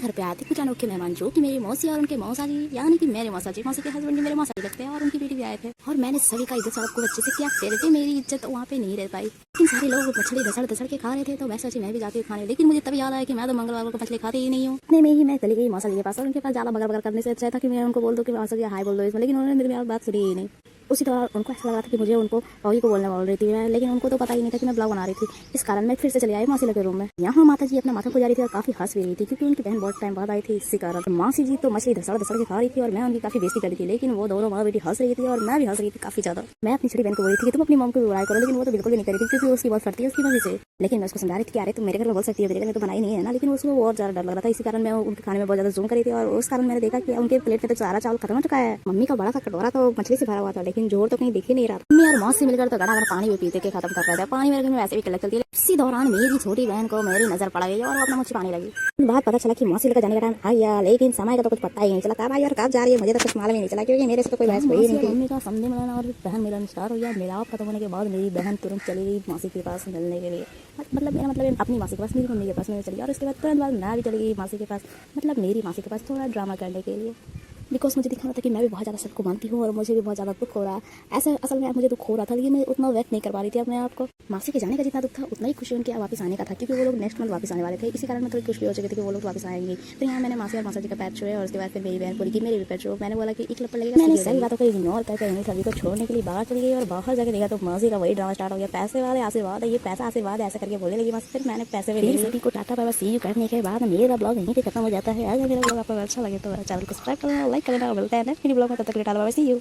घर पे आते कुछ अनोखे मेहमान जो कि मेरी मौसी और उनके मौसा जी यानी कि मेरे मौसा जी मौसी के हस्बैंड मेरे मौसा जी लगते हैं और उनकी बेटी भी आए थे और मैंने सभी का इज्जत सबको अच्छे से किया फिर भी मेरी इज्जत वहाँ पे नहीं रह पाई। लेकिन सारे लोग मछली धसड़ धसड़ के खा रहे थे तो मैं सोची मैं भी जाती हूँ खाने, लेकिन मुझे तभी याद आया कि मैं तो मंगलवार को मछली खाती ही नहीं हूँ। इतने में ही मैं चली गई मौसा जी के पास और उनके पास ज्यादा बगर बगर करने से अच्छा था कि मैं उनको बोल दूँ कि मौसा जी हाय बोल दो इसमें, लेकिन उन्होंने मेरी बात सुनी ही नहीं। उसी तरह उनको ऐसा लग रहा था कि मुझे उनको पौगी को बोलने बोल रही थी मैं, लेकिन उनको तो पता ही नहीं था कि मैं ब्लॉग बना रही थी। इस कारण मैं फिर से चली आई मौसी के रूम में। यहाँ माता जी अपना माथा खुजा रही थी और काफी हंस भी रही थी क्योंकि उनकी बहन बहुत टाइम बाद आई थी। इसी कारण मौसी जी तो मछली धसड़ धसड़ के खा रही थी और मैं उनकी काफी बेइज्जती कर रही थी, लेकिन वो दोनों माँ बेटी हंस रही थी और मैं भी हंस रही थी काफी ज्यादा। मैं अपनी छोटी बहन को बोल रही थी कि तुम अपनी मॉम को भी बुराई करो, लेकिन वो तो बिल्कुल भी नहीं करी थी क्योंकि उसकी बहुत फटती है उसकी मम्मी से। लेकिन मैं उसको समझा रही थी कि अरे तुम मेरे घर में बोल सकती हो, मेरे घर में तो बनाई नहीं है ना, लेकिन उसको और ज्यादा डर लग रहा था। इसी कारण मैं उनके खाने में बहुत ज्यादा जूम करी थी और उस कारण मैंने देखा कि उनके प्लेट में तो सारा चावल खत्म हो चुका है। मम्मी का बड़ा सा कटोरा तो मछली से भरा हुआ था लेकिन जोर तो कहीं दिख ही नहीं रहा। मम्मी और मौसी मिलकर तो घड़ा पानी भी पीते के खत्म कर रहे थे। पानी मेरे घर में वैसे भी किल्लत चलती है। इसी दौरान मेरी छोटी बहन को मेरी नजर पड़ गई और अपना मुझे पानी लगी। बात पता चला कि मौसी लेकर जाने का टाइम आ गया, लेकिन समय का तो कुछ पता ही नहीं चला कब आई और कब जा रही है मुझे तो कुछ मालूम ही नहीं चला क्योंकि मेरे से तो कोई बहस हुई नहीं थी। मम्मी का समझे मिलन और बहन मिलन स्टार्ट हो गया। मिलाप खत्म होने के बाद मेरी बहन तुरंत चली गई मौसी के पास मिलने के लिए। मतलब मेरा मतलब अपनी मासी के पास, मेरी मम्मी के पास में चली गई और उसके बाद तुरंत बाद मैं भी चली गई मासी के पास, मतलब मेरी मासी के पास थोड़ा ड्रामा करने के लिए। बिकॉज मुझे दिखा रहा था कि मैं भी बहुत ज़्यादा सबको मानती हूँ और मुझे भी बहुत ज़्यादा दुख हो रहा है। ऐसा असल में मुझे दुख हो रहा था लेकिन मैं उतना व्यक्त नहीं कर पा रही थी अपने आपको। मासी के जाने का जितना दुख था उतना ही खुशी उनके वापस आने का था क्योंकि वो लोग नेक्स्ट मंथ वापस आने वाले थे। इसी कारण मैं थोड़ी खुश भी हो चुकी थी कि वो लोग वापस आएंगे। तो यहाँ मैंने मासी और मौसा जी का पैर छुए और उसके बाद फिर मेरी बहन बोली कि मेरे भी पैर छुओ। मैंने बोला कि एक लपड़ लगेगा। मैंने सही बातों को इग्नोर करके उन्हें सभी को छोड़ने के लिए बाहर चली गई और बाहर जाकर देखा तो मौसी का वही ड्रामा स्टार्ट हो गया। पैसे वाले आशीर्वाद है, ये पैसा आशीर्वाद ऐसा करके बोले लगी मस्त। फिर मैंने पैसे भी ले सभी को tata bye bye see you करने के बाद मेरा ब्लॉग यहीं पे खत्म हो जाता है। अगर मेरा ब्लॉग आपको अच्छा लगे तो चैनल को सब्सक्राइब करना, लाइक करना, मिलता है नेक्स्ट ब्लॉग में। तब तक के लिए tata bye bye see you.